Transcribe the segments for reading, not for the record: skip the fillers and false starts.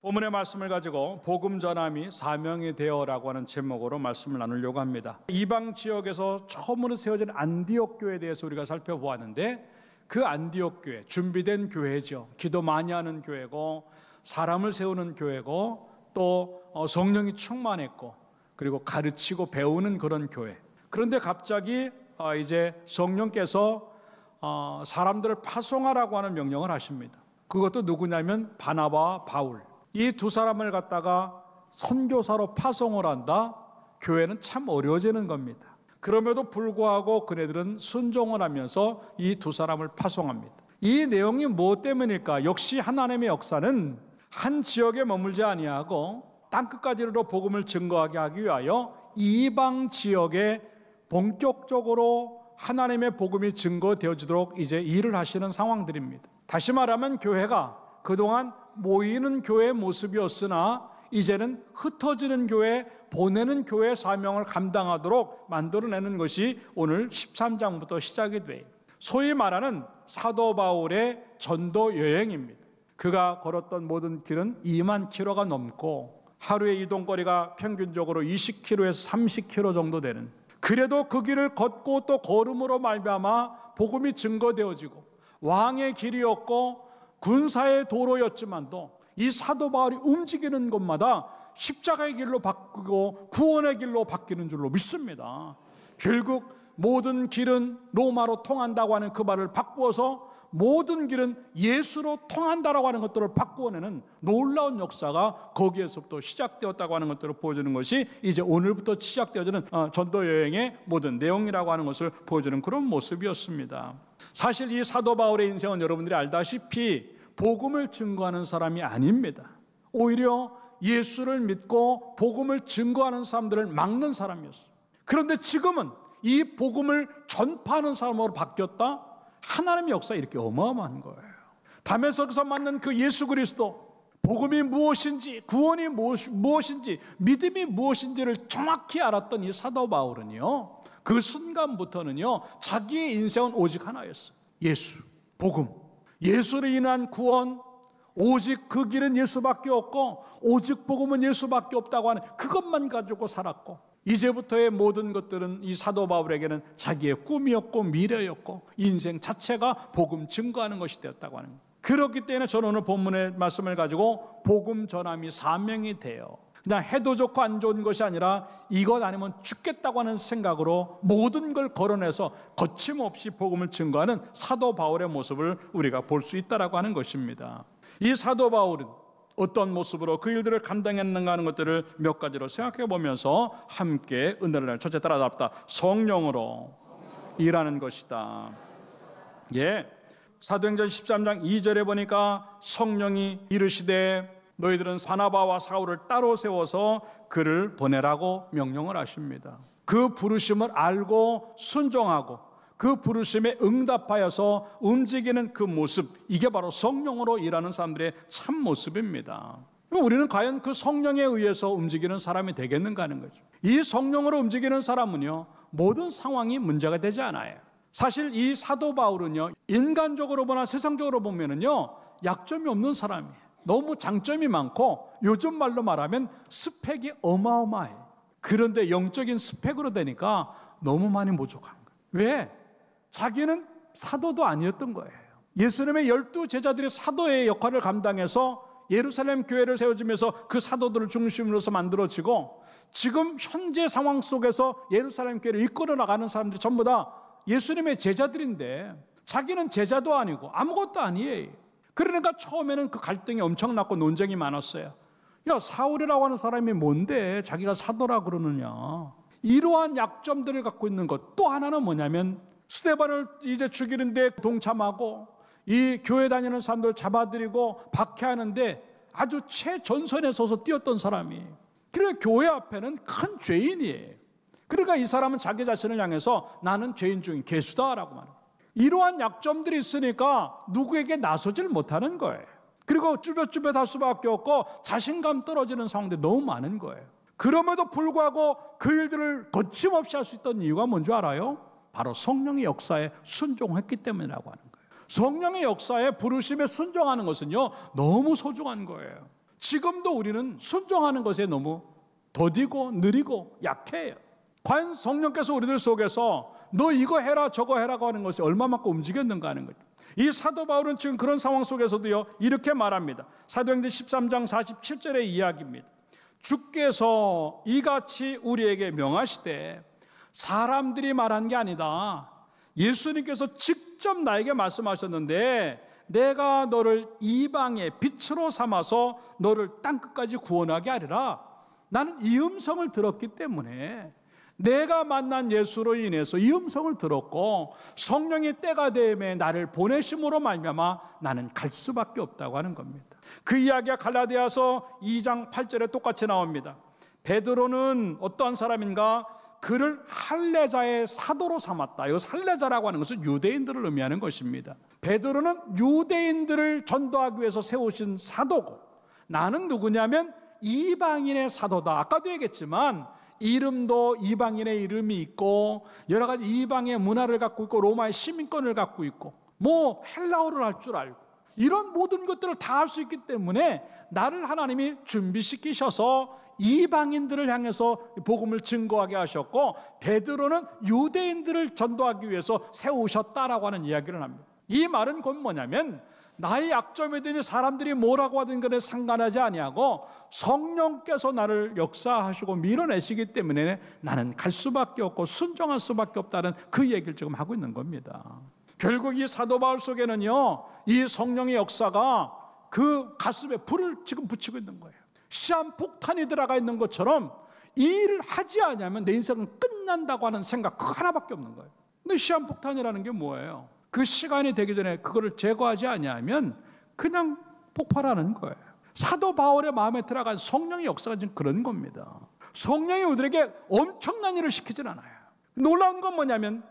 본문의 말씀을 가지고 복음 전함이 사명이 되어라고 하는 제목으로 말씀을 나누려고 합니다. 이방 지역에서 처음으로 세워진 안디옥 교회에 대해서 우리가 살펴보았는데, 그 안디옥 교회, 준비된 교회죠. 기도 많이 하는 교회고, 사람을 세우는 교회고, 또 성령이 충만했고, 그리고 가르치고 배우는 그런 교회. 그런데 갑자기 이제 성령께서 사람들을 파송하라고 하는 명령을 하십니다. 그것도 누구냐면 바나바와 바울, 이 두 사람을 갖다가 선교사로 파송을 한다. 교회는 참 어려워지는 겁니다. 그럼에도 불구하고 그네들은 순종을 하면서 이 두 사람을 파송합니다. 이 내용이 무엇 때문일까? 역시 하나님의 역사는 한 지역에 머물지 아니하고 땅끝까지로 복음을 증거하게 하기 위하여 이방 지역에 본격적으로 하나님의 복음이 증거되어지도록 이제 일을 하시는 상황들입니다. 다시 말하면 교회가 그동안 모이는 교회의 모습이었으나 이제는 흩어지는 교회, 보내는 교회의 사명을 감당하도록 만들어내는 것이 오늘 13장부터 시작이 돼요. 소위 말하는 사도 바울의 전도 여행입니다. 그가 걸었던 모든 길은 2만 킬로가 넘고 하루의 이동거리가 평균적으로 20킬로에서 30킬로 정도 되는, 그래도 그 길을 걷고 또 걸음으로 말미암아 복음이 증거되어지고 왕의 길이었고 군사의 도로였지만도 이 사도 바울이 움직이는 곳마다 십자가의 길로 바뀌고 구원의 길로 바뀌는 줄로 믿습니다. 결국 모든 길은 로마로 통한다고 하는 그 말을 바꾸어서 모든 길은 예수로 통한다라고 하는 것들을 바꾸어내는 놀라운 역사가 거기에서부터 시작되었다고 하는 것들을 보여주는 것이 이제 오늘부터 시작되어지는 전도 여행의 모든 내용이라고 하는 것을 보여주는 그런 모습이었습니다. 사실 이 사도 바울의 인생은 여러분들이 알다시피 복음을 증거하는 사람이 아닙니다. 오히려 예수를 믿고 복음을 증거하는 사람들을 막는 사람이었어요. 그런데 지금은 이 복음을 전파하는 사람으로 바뀌었다? 하나님의 역사가 이렇게 어마어마한 거예요. 담에서서 만난 그 예수 그리스도, 복음이 무엇인지, 구원이 무엇인지, 믿음이 무엇인지를 정확히 알았던 이 사도 바울은요, 그 순간부터는요, 자기의 인생은 오직 하나였어요. 예수, 복음, 예수로 인한 구원, 오직 그 길은 예수밖에 없고 오직 복음은 예수밖에 없다고 하는 그것만 가지고 살았고, 이제부터의 모든 것들은 이 사도 바울에게는 자기의 꿈이었고 미래였고 인생 자체가 복음 증거하는 것이 되었다고 하는 거예요. 그렇기 때문에 저는 오늘 본문의 말씀을 가지고 복음 전함이 사명이 돼요. 그냥 해도 좋고 안 좋은 것이 아니라 이것 아니면 죽겠다고 하는 생각으로 모든 걸 걸어내서 거침없이 복음을 증거하는 사도 바울의 모습을 우리가 볼 수 있다라고 하는 것입니다. 이 사도 바울은 어떤 모습으로 그 일들을 감당했는가 하는 것들을 몇 가지로 생각해 보면서 함께 은혜를 나누. 첫째, 따라잡다. 성령으로 일하는 것이다. 예, 사도행전 13장 2절에 보니까 성령이 이르시되 너희들은 바나바와 사울을 따로 세워서 그를 보내라고 명령을 하십니다. 그 부르심을 알고 순종하고 그 부르심에 응답하여서 움직이는 그 모습, 이게 바로 성령으로 일하는 사람들의 참 모습입니다. 우리는 과연 그 성령에 의해서 움직이는 사람이 되겠는가 하는 거죠. 이 성령으로 움직이는 사람은요, 모든 상황이 문제가 되지 않아요. 사실 이 사도 바울은요, 인간적으로 보나 세상적으로 보면은요, 약점이 없는 사람이에요. 너무 장점이 많고 요즘 말로 말하면 스펙이 어마어마해요. 그런데 영적인 스펙으로 되니까 너무 많이 부족한 거예요. 왜? 자기는 사도도 아니었던 거예요. 예수님의 12 제자들이 사도의 역할을 감당해서 예루살렘 교회를 세워지면서 그 사도들을 중심으로서 만들어지고, 지금 현재 상황 속에서 예루살렘 교회를 이끌어 나가는 사람들이 전부 다 예수님의 제자들인데 자기는 제자도 아니고 아무것도 아니에요. 그러니까 처음에는 그 갈등이 엄청났고 논쟁이 많았어요. 야, 사울이라고 하는 사람이 뭔데 자기가 사도라 그러느냐. 이러한 약점들을 갖고 있는 것. 또 하나는 뭐냐면 스데반을 이제 죽이는데 동참하고 이 교회 다니는 사람들 잡아들이고 박해하는데 아주 최전선에 서서 뛰었던 사람이, 그래서 교회 앞에는 큰 죄인이에요. 그러니까 이 사람은 자기 자신을 향해서 나는 죄인 중인 개수다라고 말합니다. 이러한 약점들이 있으니까 누구에게 나서질 못하는 거예요. 그리고 쭈뼛쭈뼛 할 수밖에 없고 자신감 떨어지는 상황들이 너무 많은 거예요. 그럼에도 불구하고 그 일들을 거침없이 할 수 있던 이유가 뭔지 알아요? 바로 성령의 역사에 순종했기 때문이라고 하는 거예요. 성령의 역사에 부르심에 순종하는 것은요, 너무 소중한 거예요. 지금도 우리는 순종하는 것에 너무 더디고 느리고 약해요. 과연 성령께서 우리들 속에서 너 이거 해라 저거 해라고 하는 것이 얼마만큼 움직였는가 하는 거죠. 이 사도 바울은 지금 그런 상황 속에서도요 이렇게 말합니다. 사도행전 13장 47절의 이야기입니다. 주께서 이같이 우리에게 명하시되 사람들이 말한 게 아니다. 예수님께서 직접 나에게 말씀하셨는데 내가 너를 이방의 빛으로 삼아서 너를 땅끝까지 구원하게 하리라. 나는 이 음성을 들었기 때문에 내가 만난 예수로 인해서 이 음성을 들었고 성령의 때가 되매 나를 보내심으로 말미암아 나는 갈 수밖에 없다고 하는 겁니다. 그 이야기가 갈라디아서 2장 8절에 똑같이 나옵니다. 베드로는 어떠한 사람인가? 그를 할례자의 사도로 삼았다. 이 할례자라고 하는 것은 유대인들을 의미하는 것입니다. 베드로는 유대인들을 전도하기 위해서 세우신 사도고 나는 누구냐면 이방인의 사도다. 아까도 얘기했지만 이름도 이방인의 이름이 있고 여러 가지 이방의 문화를 갖고 있고 로마의 시민권을 갖고 있고 뭐 헬라어를 할 줄 알고 이런 모든 것들을 다 할 수 있기 때문에 나를 하나님이 준비시키셔서 이방인들을 향해서 복음을 증거하게 하셨고 베드로는 유대인들을 전도하기 위해서 세우셨다라고 하는 이야기를 합니다. 이 말은 곧 뭐냐면 나의 약점이든지 사람들이 뭐라고 하든 간에 상관하지 아니하고 성령께서 나를 역사하시고 밀어내시기 때문에 나는 갈 수밖에 없고 순종할 수밖에 없다는 그 얘기를 지금 하고 있는 겁니다. 결국 이 사도 바울 속에는요 이 성령의 역사가 그 가슴에 불을 지금 붙이고 있는 거예요. 시한폭탄이 들어가 있는 것처럼 이 일을 하지 않으면 내 인생은 끝난다고 하는 생각 그거 하나밖에 없는 거예요. 근데 시한폭탄이라는 게 뭐예요? 그 시간이 되기 전에 그거를 제거하지 않으면 그냥 폭발하는 거예요. 사도 바울의 마음에 들어간 성령의 역사가 지금 그런 겁니다. 성령이 우리에게 엄청난 일을 시키진 않아요. 놀라운 건 뭐냐면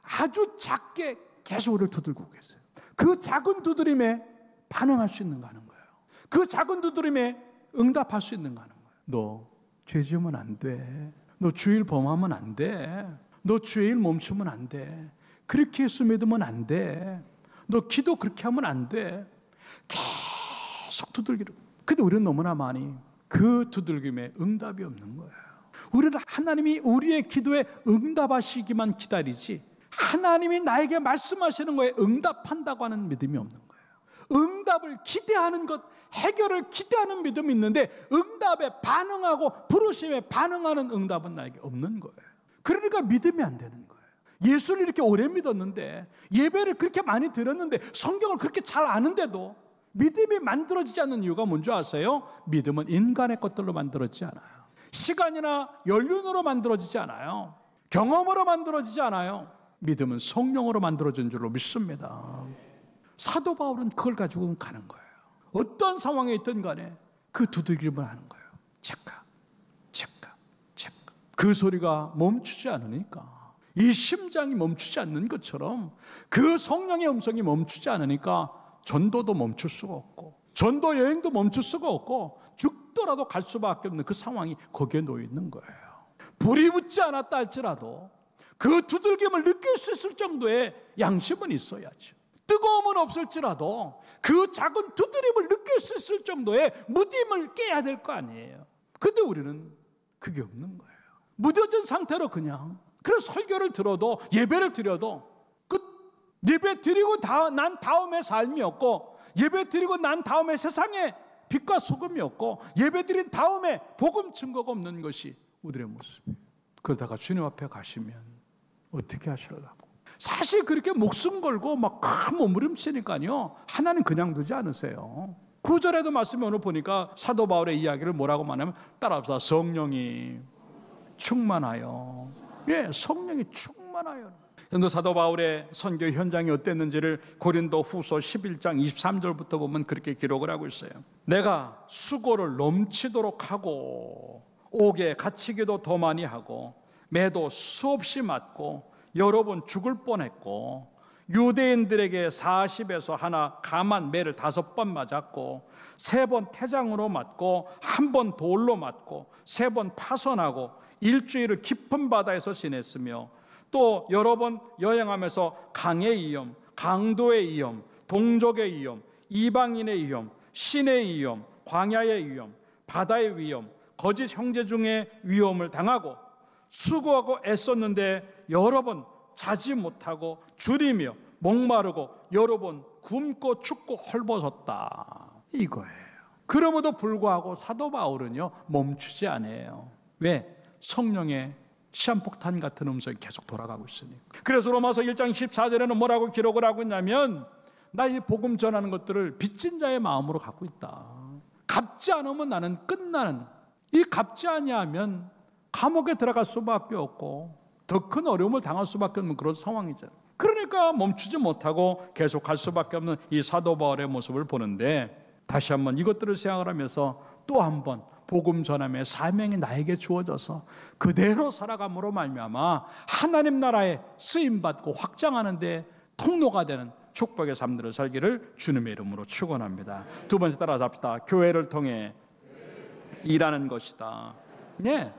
아주 작게 계속 우리를 두들고 계세요. 그 작은 두드림에 반응할 수 있는가 하는 거예요. 그 작은 두드림에 응답할 수 있는가 하는 거예요. 너 죄 지으면 안 돼. 너 주일 범하면 안 돼. 너 주일 멈추면 안 돼. 그렇게 예수 믿으면 안 돼. 너 기도 그렇게 하면 안 돼. 계속 두들기를. 근데 우리는 너무나 많이 그 두들김에 응답이 없는 거예요. 우리는 하나님이 우리의 기도에 응답하시기만 기다리지 하나님이 나에게 말씀하시는 거에 응답한다고 하는 믿음이 없는 거예요. 응답을 기대하는 것, 해결을 기대하는 믿음이 있는데 응답에 반응하고 부르심에 반응하는 응답은 나에게 없는 거예요. 그러니까 믿음이 안 되는 거예요. 예수를 이렇게 오래 믿었는데 예배를 그렇게 많이 들었는데 성경을 그렇게 잘 아는데도 믿음이 만들어지지 않는 이유가 뭔지 아세요? 믿음은 인간의 것들로 만들어지지 않아요. 시간이나 연륜으로 만들어지지 않아요. 경험으로 만들어지지 않아요. 믿음은 성령으로 만들어진 줄로 믿습니다. 사도 바울은 그걸 가지고 가는 거예요. 어떤 상황에 있든 간에 그 두들기만 하는 거예요. 체크, 체크, 체크. 그 소리가 멈추지 않으니까 이 심장이 멈추지 않는 것처럼 그 성령의 음성이 멈추지 않으니까 전도도 멈출 수가 없고 전도 여행도 멈출 수가 없고 죽더라도 갈 수밖에 없는 그 상황이 거기에 놓여 있는 거예요. 불이 붙지 않았다 할지라도 그 두들김을 느낄 수 있을 정도의 양심은 있어야죠. 뜨거움은 없을지라도 그 작은 두드림을 느낄 수 있을 정도의 무딤을 깨야 될 거 아니에요. 근데 우리는 그게 없는 거예요. 무뎌진 상태로 그냥 설교를 들어도 예배를 드려도 그 예배 드리고 난 다음에 삶이 없고 예배 드리고 난 다음에 세상에 빛과 소금이 없고 예배 드린 다음에 복음 증거가 없는 것이 우리의 모습이에요. 그러다가 주님 앞에 가시면 어떻게 하시려고? 사실 그렇게 목숨 걸고 막 큰 몸부림치니까요 하나님 그냥 두지 않으세요. 9절에도 말씀에 오늘 보니까 사도 바울의 이야기를 뭐라고 말하면 따라합시다. 성령이 충만하여. 예, 성령이 충만하여. 근데 사도 바울의 선교 현장이 어땠는지를 고린도 후서 11장 23절부터 보면 그렇게 기록을 하고 있어요. 내가 수고를 넘치도록 하고 옥에 갇히기도 더 많이 하고 매도 수없이 맞고 여러 번 죽을 뻔했고 유대인들에게 40에서 하나 감한 매를 5번 맞았고 3번 태장으로 맞고 1번 돌로 맞고 3번 파선하고 일주일을 깊은 바다에서 지냈으며 또 여러 번 여행하면서 강의 위험, 강도의 위험, 동족의 위험, 이방인의 위험, 신의 위험, 광야의 위험, 바다의 위험, 거짓 형제 중에 위험을 당하고 수고하고 애썼는데 여러 번 자지 못하고 줄이며 목마르고 여러 번 굶고 춥고 헐벗었다. 이거예요. 그럼에도 불구하고 사도 바울은요 멈추지 않아요. 왜? 성령의 시한폭탄 같은 음성이 계속 돌아가고 있으니까. 그래서 로마서 1장 14절에는 뭐라고 기록을 하고 있냐면 나 이 복음 전하는 것들을 빚진 자의 마음으로 갖고 있다. 갚지 않으면 나는 끝나는, 이 갚지 아니하면 감옥에 들어갈 수밖에 없고 더 큰 어려움을 당할 수밖에 없는 그런 상황이잖아요. 그러니까 멈추지 못하고 계속 갈 수밖에 없는 이 사도 바울의 모습을 보는데, 다시 한번 이것들을 생각을 하면서 또 한번 복음 전함의 사명이 나에게 주어져서 그대로 살아감으로 말미암아 하나님 나라에 쓰임받고 확장하는 데 통로가 되는 축복의 삶들을 살기를 주님의 이름으로 축원합니다. 두 번째 따라서 합시다. 교회를 통해 일하는 것이다. 네.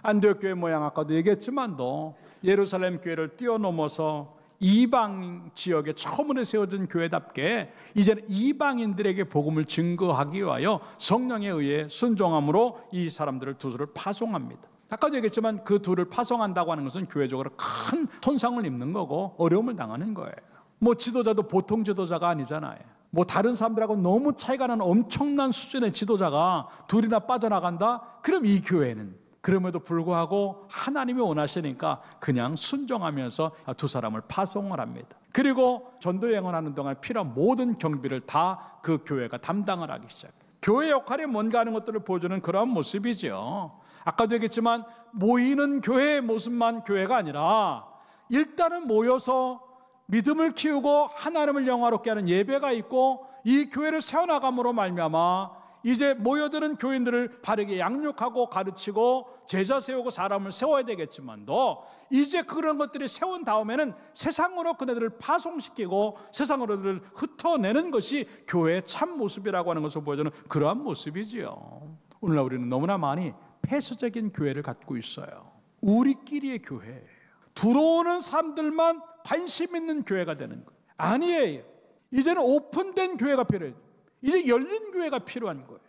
안디옥 교회 모양 아까도 얘기했지만도 예루살렘 교회를 뛰어넘어서 이방 지역에 처음으로 세워진 교회답게 이제는 이방인들에게 복음을 증거하기 위하여 성령에 의해 순종함으로 이 사람들을 두수를 파송합니다. 아까도 얘기했지만 그 둘을 파송한다고 하는 것은 교회적으로 큰 손상을 입는 거고 어려움을 당하는 거예요. 뭐 지도자도 보통 지도자가 아니잖아요. 뭐 다른 사람들하고 너무 차이가 나는 엄청난 수준의 지도자가 둘이나 빠져나간다? 그럼 이 교회는 그럼에도 불구하고 하나님이 원하시니까 그냥 순종하면서 두 사람을 파송을 합니다. 그리고 전도 여행을 하는 동안 필요한 모든 경비를 다 그 교회가 담당을 하기 시작해요. 교회 역할이 뭔가 하는 것들을 보여주는 그러한 모습이죠. 아까도 얘기했지만 모이는 교회의 모습만 교회가 아니라 일단은 모여서 믿음을 키우고 하나님을 영화롭게 하는 예배가 있고 이 교회를 세워나감으로 말미암아 이제 모여드는 교인들을 바르게 양육하고 가르치고 제자 세우고 사람을 세워야 되겠지만도 이제 그런 것들이 세운 다음에는 세상으로 그네들을 파송시키고 세상으로 그들을 흩어내는 것이 교회의 참 모습이라고 하는 것을 보여주는 그러한 모습이지요. 오늘날 우리는 너무나 많이 폐쇄적인 교회를 갖고 있어요. 우리끼리의 교회예요. 들어오는 사람들만 관심 있는 교회가 되는 거예요. 아니에요. 이제는 오픈된 교회가 필요해요. 이제 열린 교회가 필요한 거예요.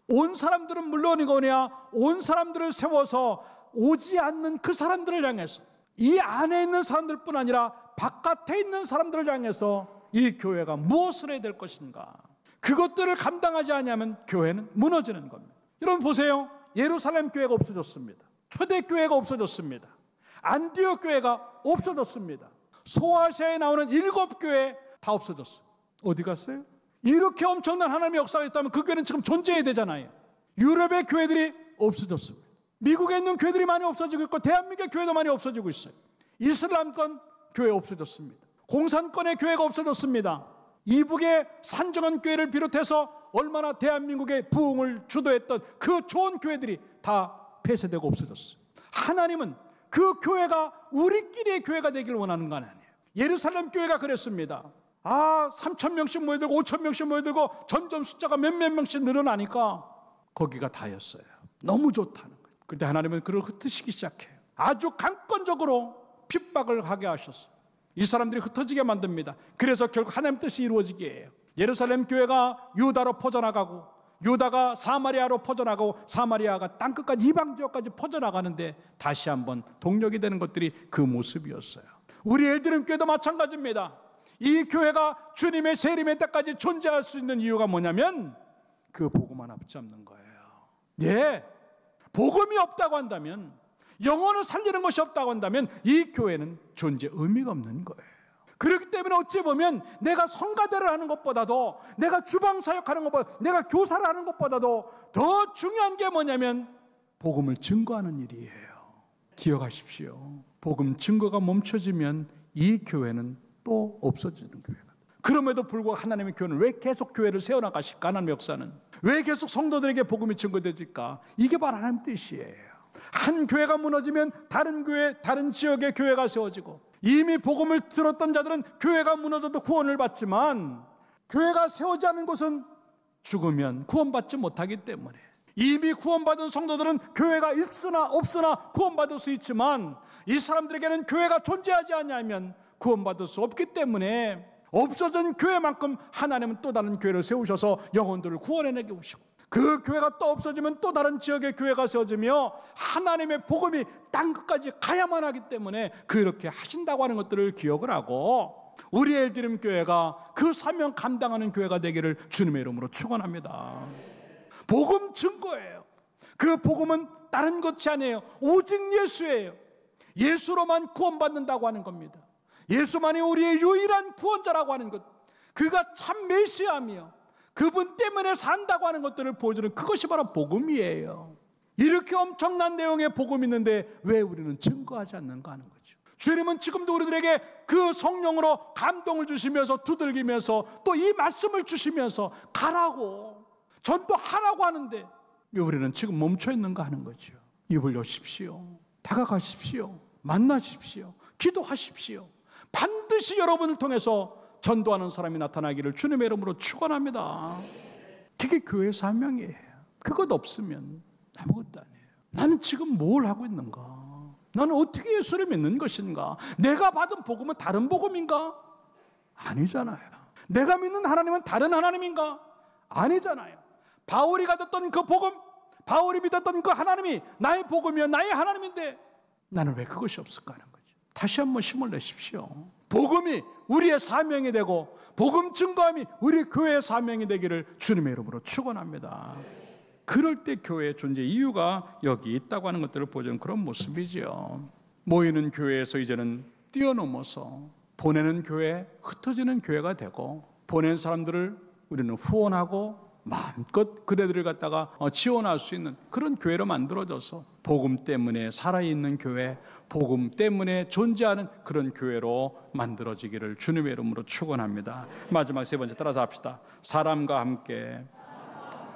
온 사람들은 물론이거냐 온 사람들을 세워서 오지 않는 그 사람들을 향해서 이 안에 있는 사람들뿐 아니라 바깥에 있는 사람들을 향해서 이 교회가 무엇을 해야 될 것인가, 그것들을 감당하지 않으면 교회는 무너지는 겁니다. 여러분 보세요. 예루살렘 교회가 없어졌습니다. 초대교회가 없어졌습니다. 안디옥 교회가 없어졌습니다. 소아시아에 나오는 7교회 다 없어졌어요. 어디 갔어요? 이렇게 엄청난 하나님의 역사가 있다면 그 교회는 지금 존재해야 되잖아요. 유럽의 교회들이 없어졌습니다. 미국에 있는 교회들이 많이 없어지고 있고 대한민국의 교회도 많이 없어지고 있어요. 이슬람권 교회 없어졌습니다. 공산권의 교회가 없어졌습니다. 이북의 산정한 교회를 비롯해서 얼마나 대한민국의 부흥을 주도했던 그 좋은 교회들이 다 폐쇄되고 없어졌어요. 하나님은 그 교회가 우리끼리의 교회가 되길 원하는 건 아니에요. 예루살렘 교회가 그랬습니다. 3,000명씩 모여들고 5,000명씩 모여들고 점점 숫자가 몇몇 명씩 늘어나니까 거기가 다였어요. 너무 좋다는 거예요. 그런데 하나님은 그를 흩으시기 시작해요. 아주 강권적으로 핍박을 하게 하셨어요. 이 사람들이 흩어지게 만듭니다. 그래서 결국 하나님 뜻이 이루어지게 해요. 예루살렘 교회가 유다로 퍼져나가고 유다가 사마리아로 퍼져나가고 사마리아가 땅끝까지 이방 지역까지 퍼져나가는데 다시 한번 동력이 되는 것들이 그 모습이었어요. 우리 엘드림 교회도 마찬가지입니다. 이 교회가 주님의 재림의 때까지 존재할 수 있는 이유가 뭐냐면 그 복음 하나 붙잡는 거예요. 예, 복음이 없다고 한다면, 영혼을 살리는 것이 없다고 한다면 이 교회는 존재 의미가 없는 거예요. 그렇기 때문에 어찌 보면 내가 성가대를 하는 것보다도, 내가 주방사역하는 것보다, 내가 교사를 하는 것보다도 더 중요한 게 뭐냐면 복음을 증거하는 일이에요. 기억하십시오. 복음 증거가 멈춰지면 이 교회는 또 없어지는 교회가. 그럼에도 불구하고 하나님의 교회는 왜 계속 교회를 세워나가실까? 하나님의 역사는 왜 계속 성도들에게 복음이 증거되질까? 이게 바로 하나님 뜻이에요. 한 교회가 무너지면 다른 교회, 다른 지역의 교회가 세워지고, 이미 복음을 들었던 자들은 교회가 무너져도 구원을 받지만 교회가 세워지 않은 곳은 죽으면 구원받지 못하기 때문에, 이미 구원받은 성도들은 교회가 있으나 없으나 구원받을 수 있지만 이 사람들에게는 교회가 존재하지 않으면 구원받을 수 없기 때문에 없어진 교회만큼 하나님은 또 다른 교회를 세우셔서 영혼들을 구원해내게 오시고, 그 교회가 또 없어지면 또 다른 지역의 교회가 세워지며 하나님의 복음이 땅끝까지 가야만 하기 때문에 그렇게 하신다고 하는 것들을 기억을 하고 우리 엘드림 교회가 그 사명 감당하는 교회가 되기를 주님의 이름으로 축원합니다. 복음 증거예요. 그 복음은 다른 것이 아니에요. 오직 예수예요. 예수로만 구원받는다고 하는 겁니다. 예수만이 우리의 유일한 구원자라고 하는 것, 그가 참 메시아며 그분 때문에 산다고 하는 것들을 보여주는 그것이 바로 복음이에요. 이렇게 엄청난 내용의 복음이 있는데 왜 우리는 증거하지 않는가 하는 거죠. 주님은 지금도 우리들에게 그 성령으로 감동을 주시면서 두들기면서 또 이 말씀을 주시면서 가라고 전도하라고 하는데 왜 우리는 지금 멈춰 있는가 하는 거죠. 입을 여십시오. 다가가십시오. 만나십시오. 기도하십시오. 반드시 여러분을 통해서 전도하는 사람이 나타나기를 주님의 이름으로 축원합니다. 그게 교회 사명이에요. 그것 없으면 아무것도 아니에요. 나는 지금 뭘 하고 있는가? 나는 어떻게 예수를 믿는 것인가? 내가 받은 복음은 다른 복음인가? 아니잖아요. 내가 믿는 하나님은 다른 하나님인가? 아니잖아요. 바울이 가졌던 그 복음, 바울이 믿었던 그 하나님이 나의 복음이요 나의 하나님인데 나는 왜 그것이 없을까 하는 거죠. 다시 한번 힘을 내십시오. 복음이 우리의 사명이 되고 복음 증거함이 우리 교회의 사명이 되기를 주님의 이름으로 축원합니다. 그럴 때 교회의 존재 이유가 여기 있다고 하는 것들을 보여주는 그런 모습이죠. 모이는 교회에서 이제는 뛰어넘어서 보내는 교회, 흩어지는 교회가 되고 보낸 사람들을 우리는 후원하고 마음껏 그네들을 갖다가 지원할 수 있는 그런 교회로 만들어져서 복음 때문에 살아있는 교회, 복음 때문에 존재하는 그런 교회로 만들어지기를 주님의 이름으로 축원합니다. 마지막 세 번째 따라서 합시다. 사람과 함께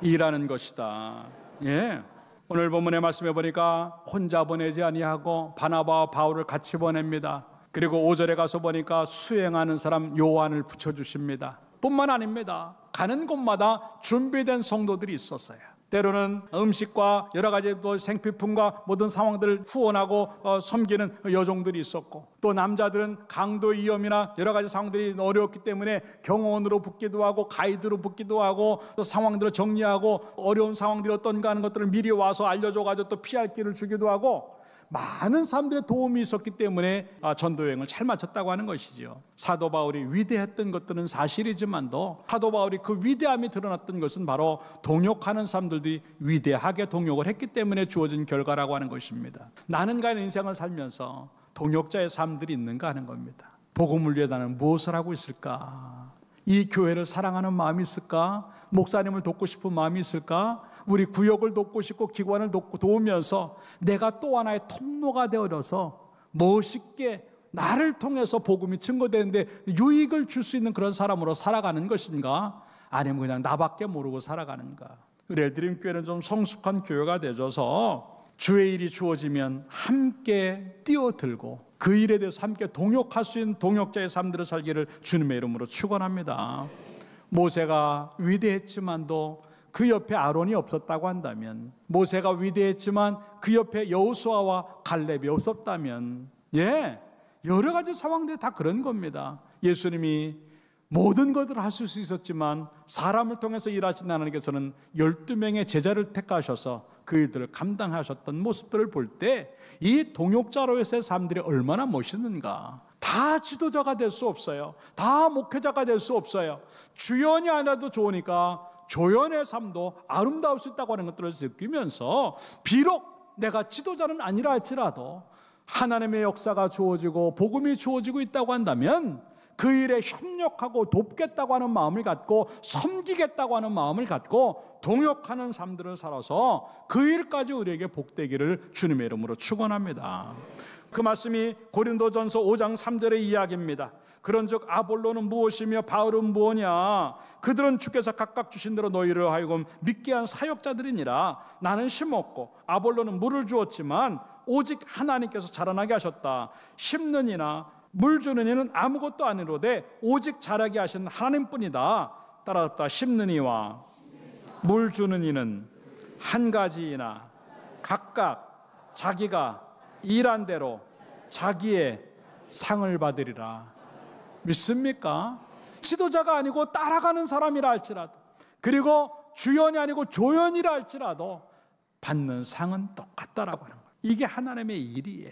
일하는 것이다. 예. 오늘 본문의 말씀에 보니까 혼자 보내지 아니하고 바나바와 바울을 같이 보냅니다. 그리고 5절에 가서 보니까 수행하는 사람 요한을 붙여주십니다. 뿐만 아닙니다. 가는 곳마다 준비된 성도들이 있었어요. 때로는 음식과 여러 가지 생필품과 모든 상황들을 후원하고 섬기는 여종들이 있었고, 또 남자들은 강도 위험이나 여러 가지 상황들이 어려웠기 때문에 경호원으로 붙기도 하고 가이드로 붙기도 하고 또 상황들을 정리하고 어려운 상황들이 어떤가 하는 것들을 미리 와서 알려줘가지고 또 피할 길을 주기도 하고 많은 사람들의 도움이 있었기 때문에 전도 여행을 잘 마쳤다고 하는 것이죠. 사도 바울이 위대했던 것들은 사실이지만도 사도 바울이 그 위대함이 드러났던 것은 바로 동역하는 사람들이 위대하게 동역을 했기 때문에 주어진 결과라고 하는 것입니다. 나는 가는 인생을 살면서 동역자의 삶들이 있는가 하는 겁니다. 복음을 위해 나는 무엇을 하고 있을까? 이 교회를 사랑하는 마음이 있을까? 목사님을 돕고 싶은 마음이 있을까? 우리 구역을 돕고 싶고 기관을 도우면서 내가 또 하나의 통로가 되어져서 멋있게 나를 통해서 복음이 증거되는데 유익을 줄 수 있는 그런 사람으로 살아가는 것인가? 아니면 그냥 나밖에 모르고 살아가는가? 우리 엘드림 교회는 좀 성숙한 교회가 되어져서 주의 일이 주어지면 함께 뛰어들고 그 일에 대해서 함께 동역할 수 있는 동역자의 삶들을 살기를 주님의 이름으로 축원합니다. 모세가 위대했지만도 그 옆에 아론이 없었다고 한다면, 모세가 위대했지만 그 옆에 여호수아와 갈렙이 없었다면, 여러 가지 상황들이 다 그런 겁니다. 예수님이 모든 것을 하실 수 있었지만 사람을 통해서 일하신 하나님께서는 12명의 제자를 택하셔서 그들을 감당하셨던 모습들을 볼 때 이 동역자로서의 사람들이 얼마나 멋있는가. 다 지도자가 될 수 없어요. 다 목회자가 될 수 없어요. 주연이 아니라도 좋으니까 조연의 삶도 아름다울 수 있다고 하는 것들을 느끼면서 비록 내가 지도자는 아니라 할지라도 하나님의 역사가 주어지고 복음이 주어지고 있다고 한다면 그 일에 협력하고 돕겠다고 하는 마음을 갖고 섬기겠다고 하는 마음을 갖고 동역하는 삶들을 살아서 그 일까지 우리에게 복되기를 주님의 이름으로 축원합니다. 그 말씀이 고린도전서 5장 3절의 이야기입니다. 그런즉 아볼로는 무엇이며 바울은 무엇이냐? 그들은 주께서 각각 주신 대로 너희를 하여금 믿게 한 사역자들이니라. 나는 심었고 아볼로는 물을 주었지만 오직 하나님께서 자라나게 하셨다. 심는 이나 물 주는 이는 아무것도 아니로되 오직 자라게 하신 하나님뿐이다. 따라잡다. 심는 이와 물 주는 이는 한 가지이나 각각 자기가 일한 대로 자기의 상을 받으리라. 믿습니까? 지도자가 아니고 따라가는 사람이라 할지라도, 그리고 주연이 아니고 조연이라 할지라도 받는 상은 똑같다라고 하는 거예요. 이게 하나님의 일이에요.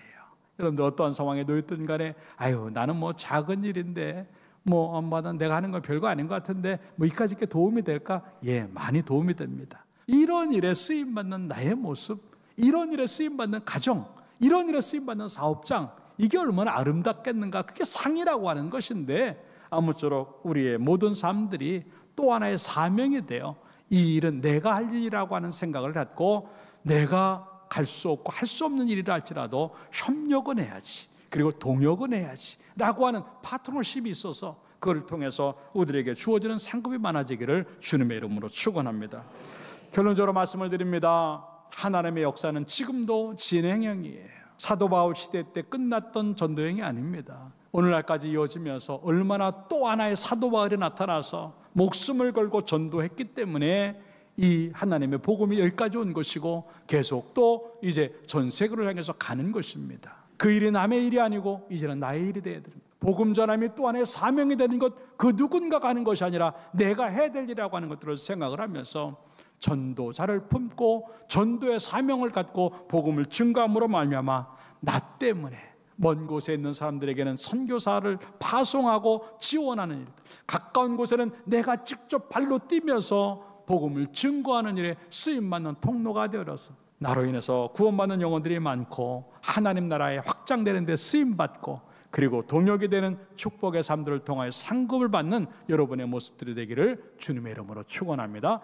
여러분들 어떠한 상황에 놓였든 간에 아유 나는 뭐 작은 일인데 뭐 내가 하는 건 별거 아닌 것 같은데 뭐 이까짓 게 도움이 될까? 예, 많이 도움이 됩니다. 이런 일에 쓰임받는 나의 모습, 이런 일에 쓰임받는 가정, 이런 일에 쓰임받는 사업장, 이게 얼마나 아름답겠는가. 그게 상이라고 하는 것인데 아무쪼록 우리의 모든 삶들이 또 하나의 사명이 되어 이 일은 내가 할 일이라고 하는 생각을 갖고 내가 갈 수 없고 할 수 없는 일이라 할지라도 협력은 해야지, 그리고 동역은 해야지 라고 하는 파트너십이 있어서 그걸 통해서 우리에게 주어지는 상급이 많아지기를 주님의 이름으로 축원합니다. 결론적으로 말씀을 드립니다. 하나님의 역사는 지금도 진행형이에요. 사도 바울 시대 때 끝났던 전도행이 아닙니다. 오늘날까지 이어지면서 얼마나 또 하나의 사도 바울이 나타나서 목숨을 걸고 전도했기 때문에 이 하나님의 복음이 여기까지 온 것이고 계속 또 이제 전 세계를 향해서 가는 것입니다. 그 일이 남의 일이 아니고 이제는 나의 일이 되어야 됩니다. 복음 전함이 또 하나의 사명이 되는 것, 그 누군가가 하는 것이 아니라 내가 해야 될 일이라고 하는 것들을 생각을 하면서 전도자를 품고 전도의 사명을 갖고 복음을 증거함으로 말미암아 나 때문에 먼 곳에 있는 사람들에게는 선교사를 파송하고 지원하는 일, 가까운 곳에는 내가 직접 발로 뛰면서 복음을 증거하는 일에 쓰임받는 통로가 되어서 나로 인해서 구원받는 영혼들이 많고 하나님 나라에 확장되는 데 쓰임받고 그리고 동역이 되는 축복의 삶들을 통하여 상급을 받는 여러분의 모습들이 되기를 주님의 이름으로 축원합니다.